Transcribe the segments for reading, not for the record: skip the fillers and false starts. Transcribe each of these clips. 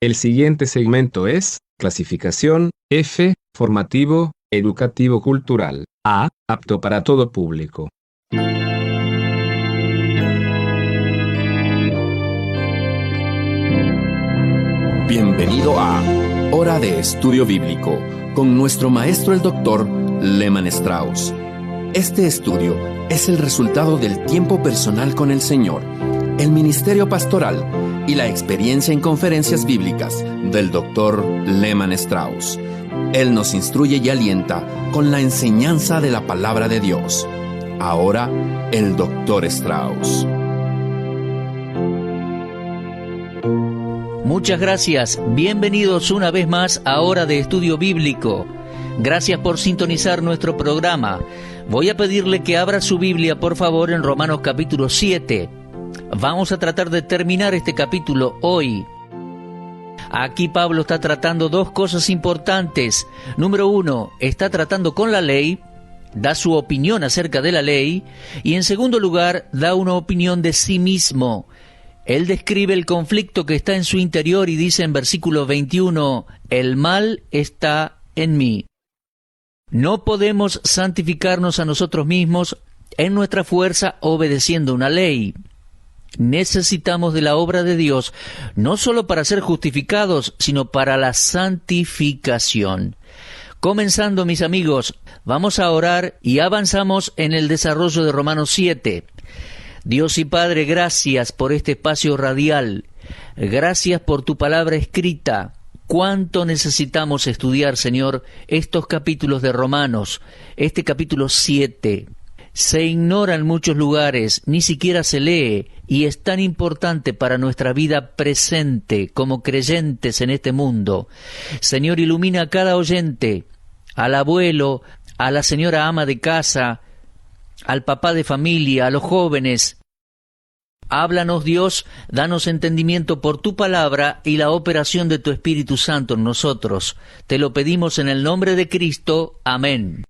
El siguiente segmento es clasificación F, formativo, educativo cultural. A, apto para todo público. Bienvenido a Hora de Estudio Bíblico con nuestro maestro el Dr. Lehman Strauss. Este estudio es el resultado del tiempo personal con el Señor, el ministerio pastoral y la experiencia en conferencias bíblicas del Dr. Lehman Strauss. Él nos instruye y alienta con la enseñanza de la palabra de Dios. Ahora, el Dr. Strauss. Muchas gracias. Bienvenidos una vez más a Hora de Estudio Bíblico. Gracias por sintonizar nuestro programa. Voy a pedirle que abra su Biblia, por favor, en Romanos capítulo 7. Vamos a tratar de terminar este capítulo hoy. Aquí Pablo está tratando dos cosas importantes. Número uno, está tratando con la ley, da su opinión acerca de la ley, y en segundo lugar, da una opinión de sí mismo. Él describe el conflicto que está en su interior y dice en versículo 21, el mal está en mí. No podemos santificarnos a nosotros mismos en nuestra fuerza obedeciendo una ley. Necesitamos de la obra de Dios, no solo para ser justificados, sino para la santificación. Comenzando, mis amigos, vamos a orar y avanzamos en el desarrollo de Romanos 7. Dios y Padre, gracias por este espacio radial. Gracias por tu palabra escrita. Cuánto necesitamos estudiar, Señor, estos capítulos de Romanos, este capítulo 7. Se ignora en muchos lugares, ni siquiera se lee, y es tan importante para nuestra vida presente como creyentes en este mundo. Señor, ilumina a cada oyente, al abuelo, a la señora ama de casa, al papá de familia, a los jóvenes. Háblanos, Dios, danos entendimiento por tu palabra y la operación de tu Espíritu Santo en nosotros. Te lo pedimos en el nombre de Cristo. Amén.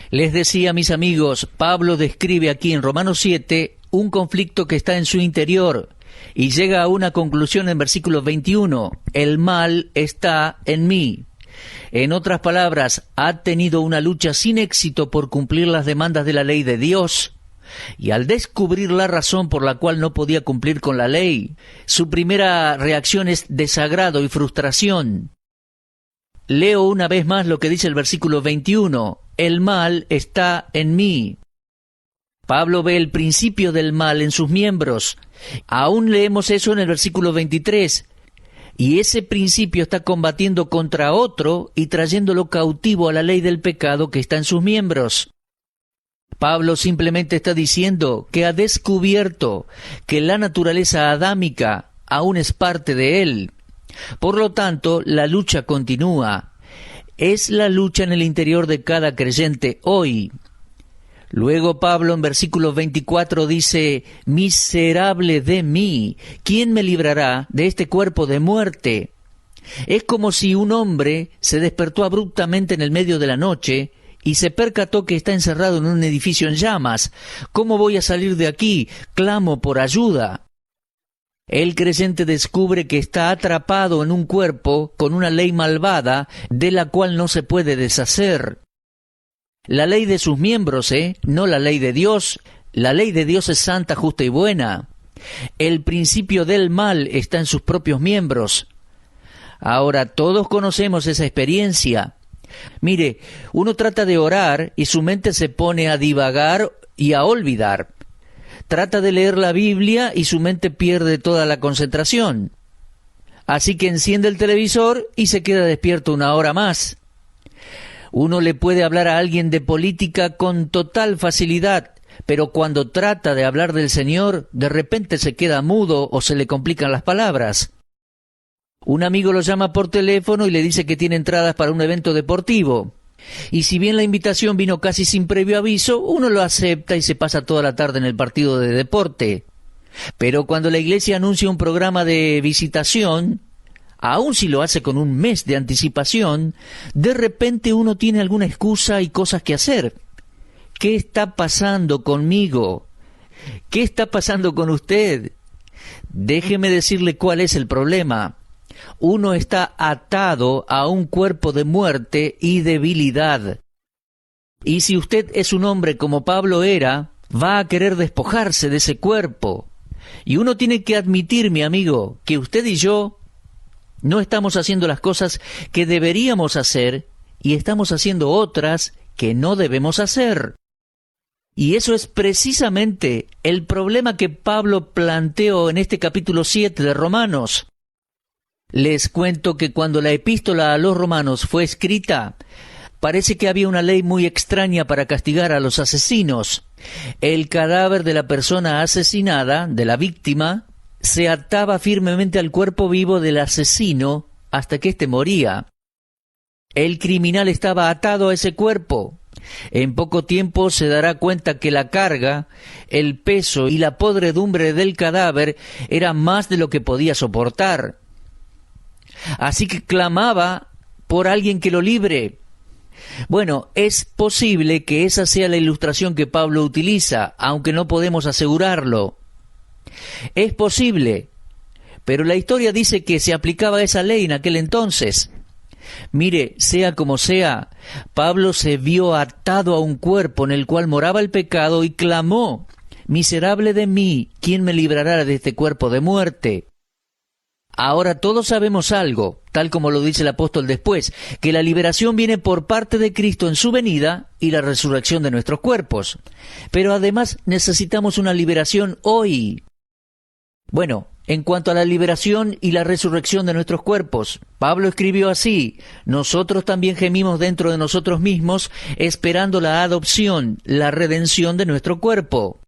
Les decía, mis amigos, Pablo describe aquí en Romanos 7 un conflicto que está en su interior y llega a una conclusión en versículo 21. El mal está en mí. En otras palabras, ha tenido una lucha sin éxito por cumplir las demandas de la ley de Dios. Y al descubrir la razón por la cual no podía cumplir con la ley, su primera reacción es desagrado y frustración. Leo una vez más lo que dice el versículo 21. El mal está en mí. Pablo ve el principio del mal en sus miembros. Aún leemos eso en el versículo 23. Y ese principio está combatiendo contra otro y trayéndolo cautivo a la ley del pecado que está en sus miembros. Pablo simplemente está diciendo que ha descubierto que la naturaleza adámica aún es parte de él. Por lo tanto, la lucha continúa. Es la lucha en el interior de cada creyente hoy. Luego Pablo en versículo 24 dice, miserable de mí, ¿quién me librará de este cuerpo de muerte? Es como si un hombre se despertó abruptamente en el medio de la noche y se percató que está encerrado en un edificio en llamas. ¿Cómo voy a salir de aquí? Clamo por ayuda. El creyente descubre que está atrapado en un cuerpo con una ley malvada de la cual no se puede deshacer. La ley de sus miembros, no la ley de Dios. La ley de Dios es santa, justa y buena. El principio del mal está en sus propios miembros. Ahora, todos conocemos esa experiencia. Mire, uno trata de orar y su mente se pone a divagar y a olvidar. Trata de leer la Biblia y su mente pierde toda la concentración. Así que enciende el televisor y se queda despierto una hora más. Uno le puede hablar a alguien de política con total facilidad, pero cuando trata de hablar del Señor, de repente se queda mudo o se le complican las palabras. Un amigo lo llama por teléfono y le dice que tiene entradas para un evento deportivo. Y si bien la invitación vino casi sin previo aviso, uno lo acepta y se pasa toda la tarde en el partido de deporte. Pero cuando la iglesia anuncia un programa de visitación, aun si lo hace con un mes de anticipación, de repente uno tiene alguna excusa y cosas que hacer. ¿Qué está pasando conmigo? ¿Qué está pasando con usted? Déjeme decirle cuál es el problema. uno está atado a un cuerpo de muerte y debilidad. Y si usted es un hombre como Pablo era, va a querer despojarse de ese cuerpo. Y uno tiene que admitir, mi amigo, que usted y yo no estamos haciendo las cosas que deberíamos hacer y estamos haciendo otras que no debemos hacer. Y eso es precisamente el problema que Pablo planteó en este capítulo 7 de Romanos. Les cuento que cuando la epístola a los romanos fue escrita, parece que había una ley muy extraña para castigar a los asesinos. El cadáver de la persona asesinada, de la víctima, se ataba firmemente al cuerpo vivo del asesino hasta que éste moría. El criminal estaba atado a ese cuerpo. En poco tiempo se dará cuenta que la carga, el peso y la podredumbre del cadáver era más de lo que podía soportar. Así que clamaba por alguien que lo libre. Bueno, es posible que esa sea la ilustración que Pablo utiliza, aunque no podemos asegurarlo. Es posible, pero la historia dice que se aplicaba esa ley en aquel entonces. Mire, sea como sea, Pablo se vio atado a un cuerpo en el cual moraba el pecado y clamó: «Miserable de mí, ¿quién me librará de este cuerpo de muerte?». Ahora todos sabemos algo, tal como lo dice el apóstol después, que la liberación viene por parte de Cristo en su venida y la resurrección de nuestros cuerpos. Pero además necesitamos una liberación hoy. Bueno, en cuanto a la liberación y la resurrección de nuestros cuerpos, Pablo escribió así: «Nosotros también gemimos dentro de nosotros mismos, esperando la adopción, la redención de nuestro cuerpo».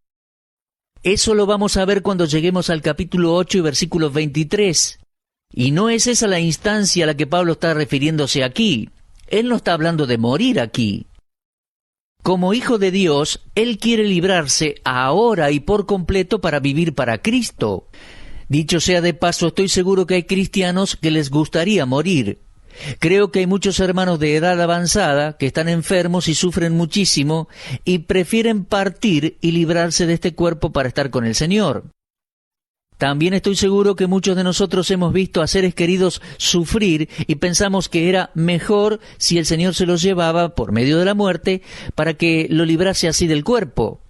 Eso lo vamos a ver cuando lleguemos al capítulo 8 y versículo 23. Y no es esa la instancia a la que Pablo está refiriéndose aquí. Él no está hablando de morir aquí. Como hijo de Dios, Él quiere librarse ahora y por completo para vivir para Cristo. Dicho sea de paso, estoy seguro que hay cristianos que les gustaría morir. Creo que hay muchos hermanos de edad avanzada que están enfermos y sufren muchísimo y prefieren partir y librarse de este cuerpo para estar con el Señor. También estoy seguro que muchos de nosotros hemos visto a seres queridos sufrir y pensamos que era mejor si el Señor se los llevaba por medio de la muerte para que lo librase así del cuerpo.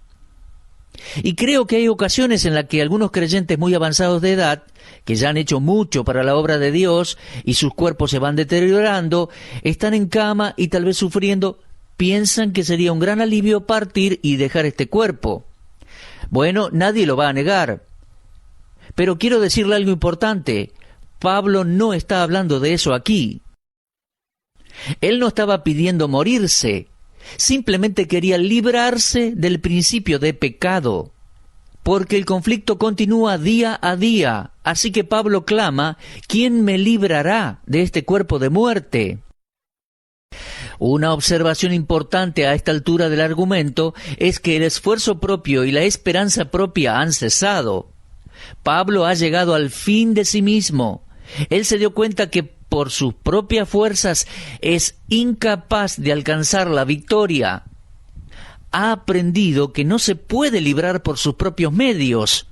Y creo que hay ocasiones en las que algunos creyentes muy avanzados de edad, que ya han hecho mucho para la obra de Dios y sus cuerpos se van deteriorando, están en cama y tal vez sufriendo, piensan que sería un gran alivio partir y dejar este cuerpo. Bueno, nadie lo va a negar. Pero quiero decirle algo importante. Pablo no está hablando de eso aquí. Él no estaba pidiendo morirse. Simplemente quería librarse del principio de pecado, porque el conflicto continúa día a día. Así que Pablo clama: ¿quién me librará de este cuerpo de muerte? Una observación importante a esta altura del argumento es que el esfuerzo propio y la esperanza propia han cesado. Pablo ha llegado al fin de sí mismo. Él se dio cuenta que por sus propias fuerzas es incapaz de alcanzar la victoria. Ha aprendido que no se puede librar por sus propios medios.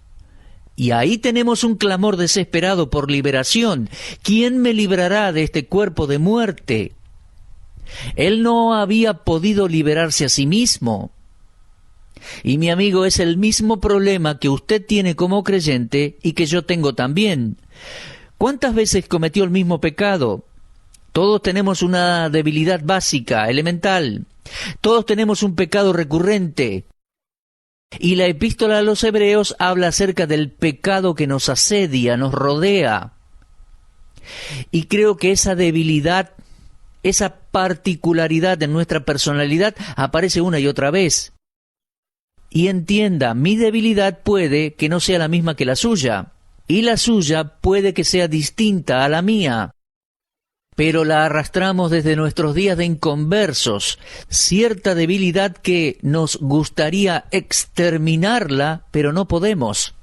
Y ahí tenemos un clamor desesperado por liberación. ¿Quién me librará de este cuerpo de muerte? Él no había podido liberarse a sí mismo. Y mi amigo, es el mismo problema que usted tiene como creyente y que yo tengo también. ¿Cuántas veces cometió el mismo pecado? Todos tenemos una debilidad básica, elemental. Todos tenemos un pecado recurrente. Y la epístola a los Hebreos habla acerca del pecado que nos asedia, nos rodea. Y creo que esa debilidad, esa particularidad en nuestra personalidad aparece una y otra vez. Y entienda, mi debilidad puede que no sea la misma que la suya. Y la suya puede que sea distinta a la mía, pero la arrastramos desde nuestros días de inconversos, cierta debilidad que nos gustaría exterminarla, pero no podemos.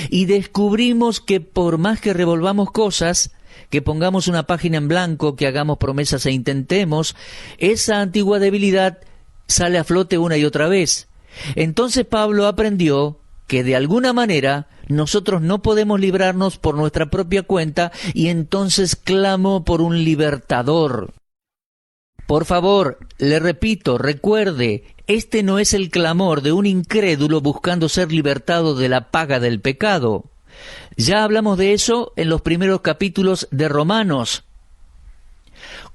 Y descubrimos que por más que revolvamos cosas, que pongamos una página en blanco, que hagamos promesas e intentemos, esa antigua debilidad sale a flote una y otra vez. Entonces Pablo aprendió que de alguna manera nosotros no podemos librarnos por nuestra propia cuenta, y entonces clamo por un libertador. Por favor, le repito, recuerde, este no es el clamor de un incrédulo buscando ser libertado de la paga del pecado. Ya hablamos de eso en los primeros capítulos de Romanos.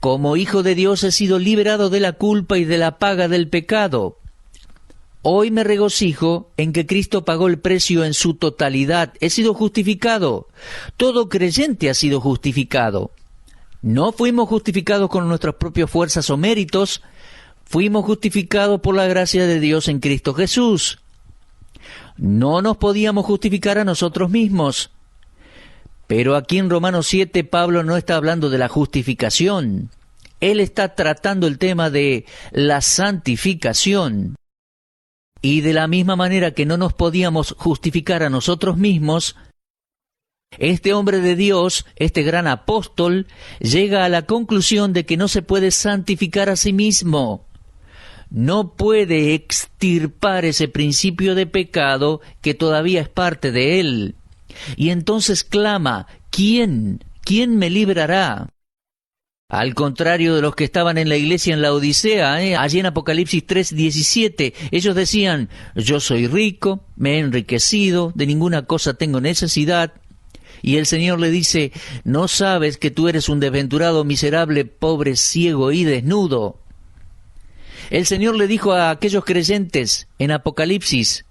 Como hijo de Dios he sido liberado de la culpa y de la paga del pecado. Hoy me regocijo en que Cristo pagó el precio en su totalidad. He sido justificado. Todo creyente ha sido justificado. No fuimos justificados con nuestras propias fuerzas o méritos. Fuimos justificados por la gracia de Dios en Cristo Jesús. No nos podíamos justificar a nosotros mismos. Pero aquí en Romanos 7 Pablo no está hablando de la justificación. Él está tratando el tema de la santificación. Y de la misma manera que no nos podíamos justificar a nosotros mismos, este hombre de Dios, este gran apóstol, llega a la conclusión de que no se puede santificar a sí mismo. No puede extirpar ese principio de pecado que todavía es parte de él. Y entonces clama, ¿quién me librará? Al contrario de los que estaban en la iglesia en la Odisea, allí en Apocalipsis 3:17, ellos decían, yo soy rico, me he enriquecido, de ninguna cosa tengo necesidad. Y el Señor le dice, ¿no sabes que tú eres un desventurado, miserable, pobre, ciego y desnudo? El Señor le dijo a aquellos creyentes en Apocalipsis,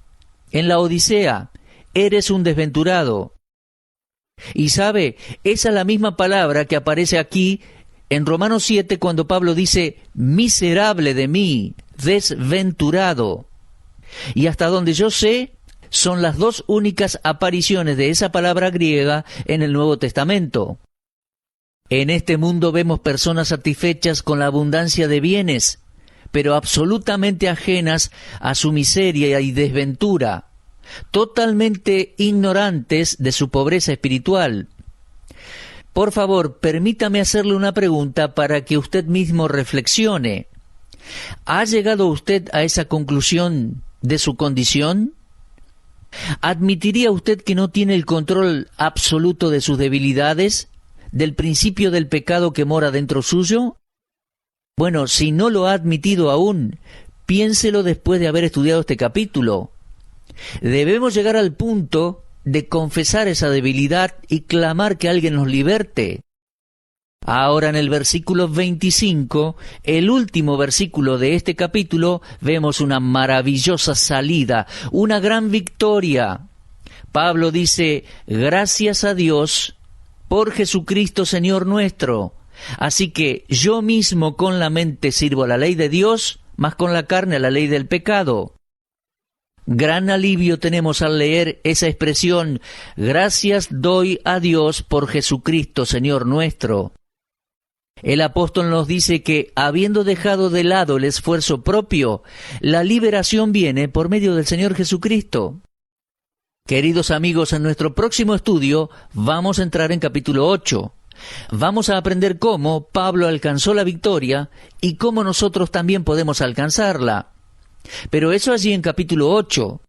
en la Odisea, eres un desventurado. Y sabe, esa es la misma palabra que aparece aquí en Romanos 7 cuando Pablo dice, miserable de mí, desventurado. Y hasta donde yo sé, son las dos únicas apariciones de esa palabra griega en el Nuevo Testamento. En este mundo vemos personas satisfechas con la abundancia de bienes, pero absolutamente ajenas a su miseria y desventura, totalmente ignorantes de su pobreza espiritual. Por favor, permítame hacerle una pregunta para que usted mismo reflexione. ¿Ha llegado usted a esa conclusión de su condición? ¿Admitiría usted que no tiene el control absoluto de sus debilidades, del principio del pecado que mora dentro suyo? Bueno, si no lo ha admitido aún, piénselo después de haber estudiado este capítulo. Debemos llegar al punto de confesar esa debilidad y clamar que alguien nos liberte. Ahora en el versículo 25, el último versículo de este capítulo, vemos una maravillosa salida, una gran victoria. Pablo dice, gracias a Dios por Jesucristo Señor nuestro. Así que yo mismo con la mente sirvo a la ley de Dios, mas con la carne a la ley del pecado. Gran alivio tenemos al leer esa expresión, gracias doy a Dios por Jesucristo Señor nuestro. El apóstol nos dice que, habiendo dejado de lado el esfuerzo propio, la liberación viene por medio del Señor Jesucristo. Queridos amigos, en nuestro próximo estudio vamos a entrar en capítulo 8. Vamos a aprender cómo Pablo alcanzó la victoria y cómo nosotros también podemos alcanzarla. Pero eso allí en capítulo 8.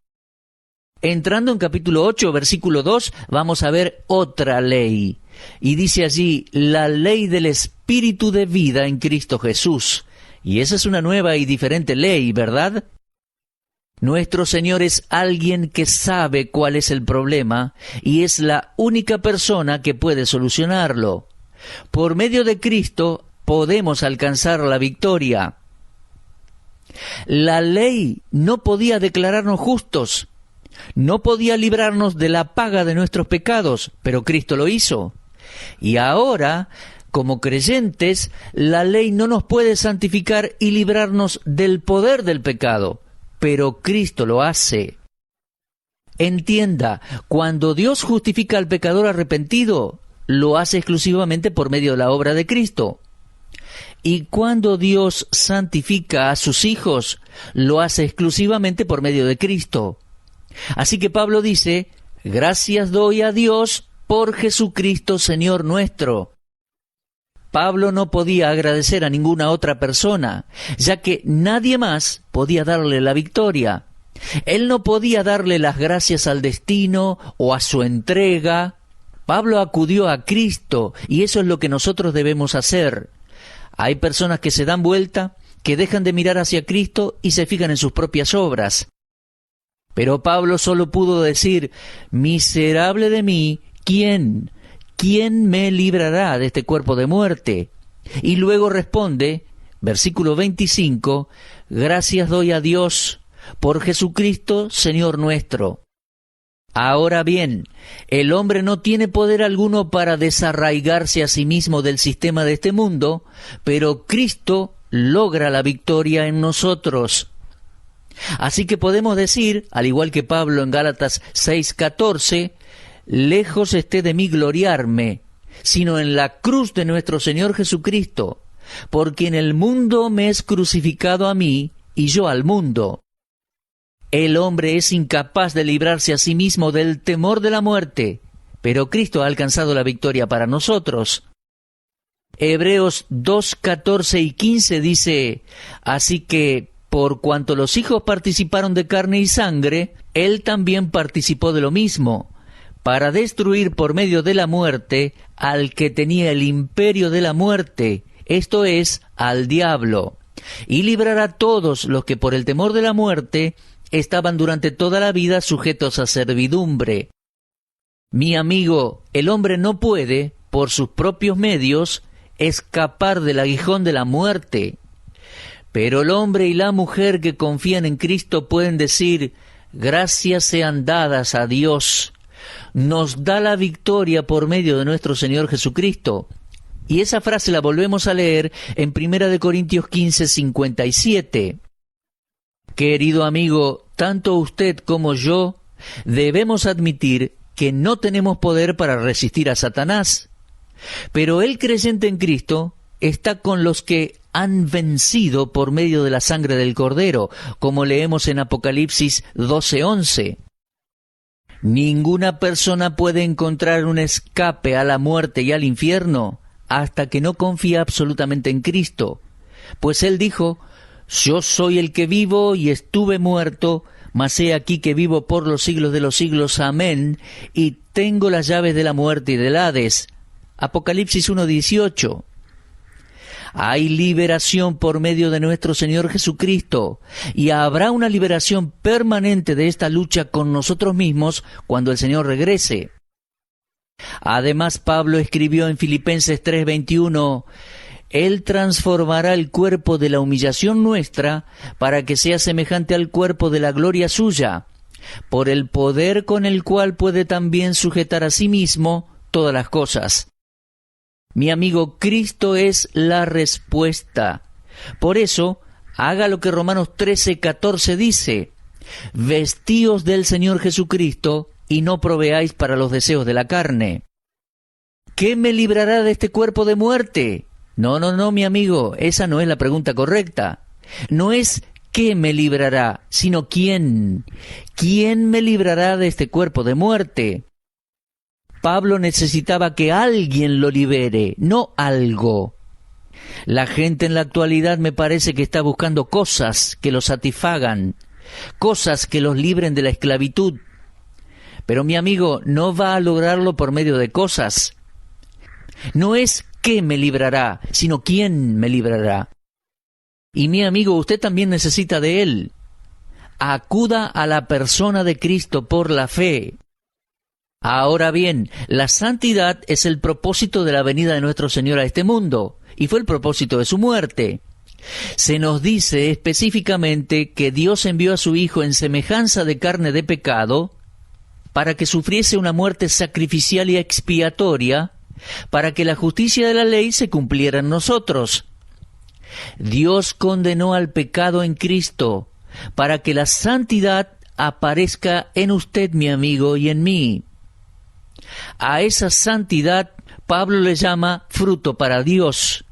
Entrando en capítulo 8, versículo 2, vamos a ver otra ley. Y dice allí, la ley del Espíritu de vida en Cristo Jesús. Y esa es una nueva y diferente ley, ¿verdad? Nuestro Señor es alguien que sabe cuál es el problema y es la única persona que puede solucionarlo. Por medio de Cristo podemos alcanzar la victoria. La ley no podía declararnos justos, no podía librarnos de la paga de nuestros pecados, pero Cristo lo hizo. Y ahora, como creyentes, la ley no nos puede santificar y librarnos del poder del pecado, pero Cristo lo hace. Entienda, cuando Dios justifica al pecador arrepentido, lo hace exclusivamente por medio de la obra de Cristo. Y cuando Dios santifica a sus hijos, lo hace exclusivamente por medio de Cristo. Así que Pablo dice, gracias doy a Dios por Jesucristo Señor nuestro. Pablo no podía agradecer a ninguna otra persona, ya que nadie más podía darle la victoria. Él no podía darle las gracias al destino o a su entrega. Pablo acudió a Cristo, y eso es lo que nosotros debemos hacer. Hay personas que se dan vuelta, que dejan de mirar hacia Cristo y se fijan en sus propias obras. Pero Pablo solo pudo decir: miserable de mí, ¿quién me librará de este cuerpo de muerte? Y luego responde, versículo 25, gracias doy a Dios por Jesucristo, Señor nuestro. Ahora bien, el hombre no tiene poder alguno para desarraigarse a sí mismo del sistema de este mundo, pero Cristo logra la victoria en nosotros. Así que podemos decir, al igual que Pablo en Gálatas 6:14, lejos esté de mí gloriarme, sino en la cruz de nuestro Señor Jesucristo, porque en el mundo me es crucificado a mí y yo al mundo. El hombre es incapaz de librarse a sí mismo del temor de la muerte, pero Cristo ha alcanzado la victoria para nosotros. Hebreos 2:14 y 15 dice, así que, por cuanto los hijos participaron de carne y sangre, él también participó de lo mismo, para destruir por medio de la muerte al que tenía el imperio de la muerte, esto es, al diablo, y librar a todos los que por el temor de la muerte estaban durante toda la vida sujetos a servidumbre. Mi amigo, el hombre no puede, por sus propios medios, escapar del aguijón de la muerte. Pero el hombre y la mujer que confían en Cristo pueden decir, gracias sean dadas a Dios. Nos da la victoria por medio de nuestro Señor Jesucristo. Y esa frase la volvemos a leer en 1 Corintios 15:57. Querido amigo, tanto usted como yo debemos admitir que no tenemos poder para resistir a Satanás. Pero el creyente en Cristo está con los que han vencido por medio de la sangre del Cordero, como leemos en Apocalipsis 12:11. Ninguna persona puede encontrar un escape a la muerte y al infierno hasta que no confía absolutamente en Cristo. Pues Él dijo, yo soy el que vivo y estuve muerto, mas he aquí que vivo por los siglos de los siglos, amén, y tengo las llaves de la muerte y del Hades. Apocalipsis 1:18. Hay liberación por medio de nuestro Señor Jesucristo, y habrá una liberación permanente de esta lucha con nosotros mismos cuando el Señor regrese. Además, Pablo escribió en Filipenses 3:21, Él transformará el cuerpo de la humillación nuestra para que sea semejante al cuerpo de la gloria suya, por el poder con el cual puede también sujetar a sí mismo todas las cosas. Mi amigo, Cristo es la respuesta. Por eso, haga lo que Romanos 13:14 dice, vestíos del Señor Jesucristo y no proveáis para los deseos de la carne. ¿Qué me librará de este cuerpo de muerte? No, mi amigo, esa no es la pregunta correcta. No es ¿qué me librará?, sino ¿quién? ¿Quién me librará de este cuerpo de muerte? Pablo necesitaba que alguien lo libere, no algo. La gente en la actualidad me parece que está buscando cosas que los satisfagan, cosas que los libren de la esclavitud. Pero mi amigo, no va a lograrlo por medio de cosas. No es qué me librará, sino quién me librará. Y mi amigo, usted también necesita de Él. Acuda a la persona de Cristo por la fe. Ahora bien, la santidad es el propósito de la venida de nuestro Señor a este mundo, y fue el propósito de su muerte. Se nos dice específicamente que Dios envió a su Hijo en semejanza de carne de pecado, para que sufriese una muerte sacrificial y expiatoria, para que la justicia de la ley se cumpliera en nosotros. Dios condenó al pecado en Cristo, para que la santidad aparezca en usted, mi amigo, y en mí. A esa santidad Pablo le llama fruto para Dios.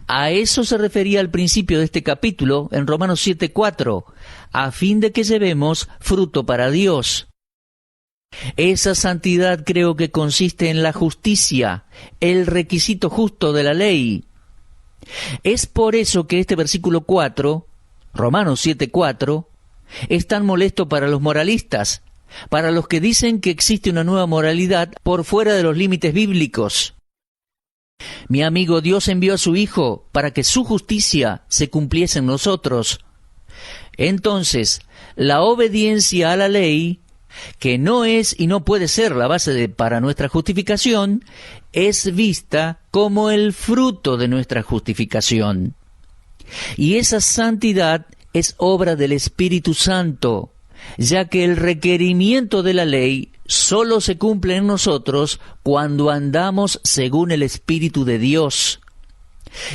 A eso se refería al principio de este capítulo, en Romanos 7:4, a fin de que llevemos fruto para Dios. Esa santidad creo que consiste en la justicia, el requisito justo de la ley. Es por eso que este versículo 4, Romanos 7:4, Es tan molesto para los moralistas, para los que dicen que existe una nueva moralidad por fuera de los límites bíblicos. Mi amigo, Dios envió a su Hijo para que su justicia se cumpliese en nosotros. Entonces, la obediencia a la ley, que no es y no puede ser la base para nuestra justificación, es vista como el fruto de nuestra justificación. Y esa santidad es obra del Espíritu Santo, ya que el requerimiento de la ley solo se cumple en nosotros cuando andamos según el Espíritu de Dios.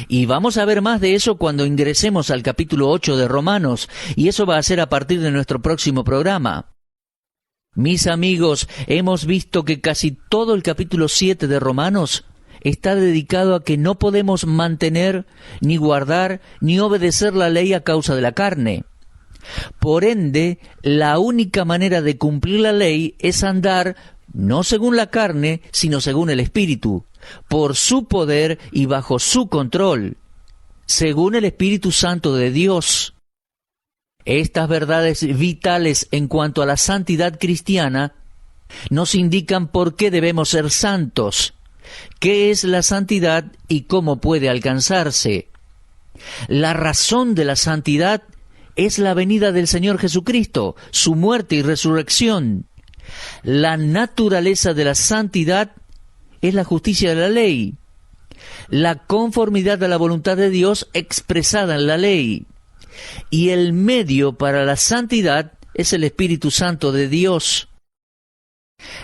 Y vamos a ver más de eso cuando ingresemos al capítulo 8 de Romanos, y eso va a ser a partir de nuestro próximo programa. Mis amigos, hemos visto que casi todo el capítulo 7 de Romanos está dedicado a que no podemos mantener, ni guardar, ni obedecer la ley a causa de la carne. Por ende, la única manera de cumplir la ley es andar no según la carne, sino según el Espíritu, por su poder y bajo su control, según el Espíritu Santo de Dios. Estas verdades vitales en cuanto a la santidad cristiana nos indican por qué debemos ser santos, qué es la santidad y cómo puede alcanzarse. La razón de la santidad es la venida del Señor Jesucristo, su muerte y resurrección. La naturaleza de la santidad es la justicia de la ley, la conformidad a la voluntad de Dios expresada en la ley, y el medio para la santidad es el Espíritu Santo de Dios.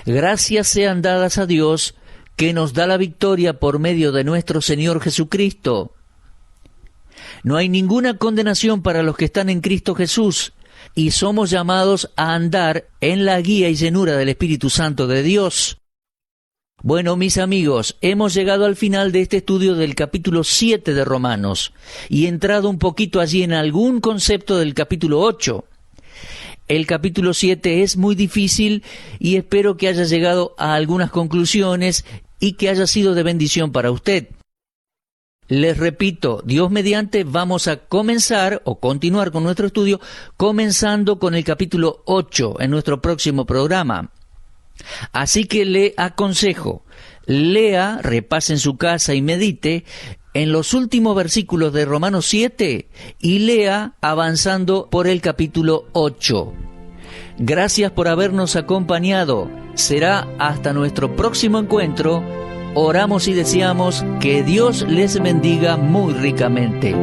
Gracias sean dadas a Dios que nos da la victoria por medio de nuestro Señor Jesucristo. No hay ninguna condenación para los que están en Cristo Jesús, y somos llamados a andar en la guía y llenura del Espíritu Santo de Dios. Bueno, mis amigos, hemos llegado al final de este estudio del capítulo 7 de Romanos, y he entrado un poquito allí en algún concepto del capítulo 8. El capítulo 7 es muy difícil y espero que haya llegado a algunas conclusiones y que haya sido de bendición para usted. Les repito, Dios mediante, vamos a comenzar o continuar con nuestro estudio, comenzando con el capítulo 8 en nuestro próximo programa. Así que le aconsejo, lea, repase en su casa y medite en los últimos versículos de Romanos 7 y lea avanzando por el capítulo 8. Gracias por habernos acompañado. Será hasta nuestro próximo encuentro. Oramos y deseamos que Dios les bendiga muy ricamente.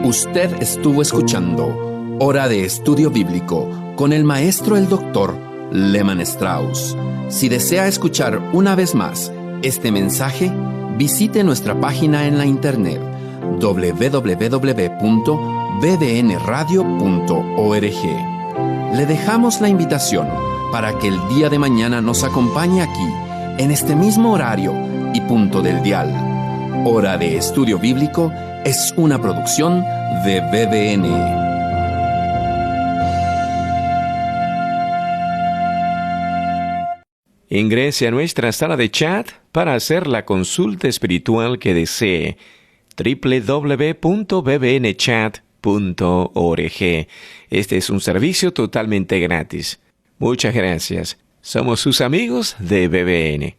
Usted estuvo escuchando Hora de Estudio Bíblico con el maestro el doctor Lehman Strauss. Si desea escuchar una vez más este mensaje, visite nuestra página en la internet www.bbnradio.org. Le dejamos la invitación para que el día de mañana nos acompañe aquí, en este mismo horario y punto del dial. Hora de Estudio Bíblico es una producción de BBN. Ingrese a nuestra sala de chat para hacer la consulta espiritual que desee. www.bbnchat.org. Este es un servicio totalmente gratis. Muchas gracias. Somos sus amigos de BBN.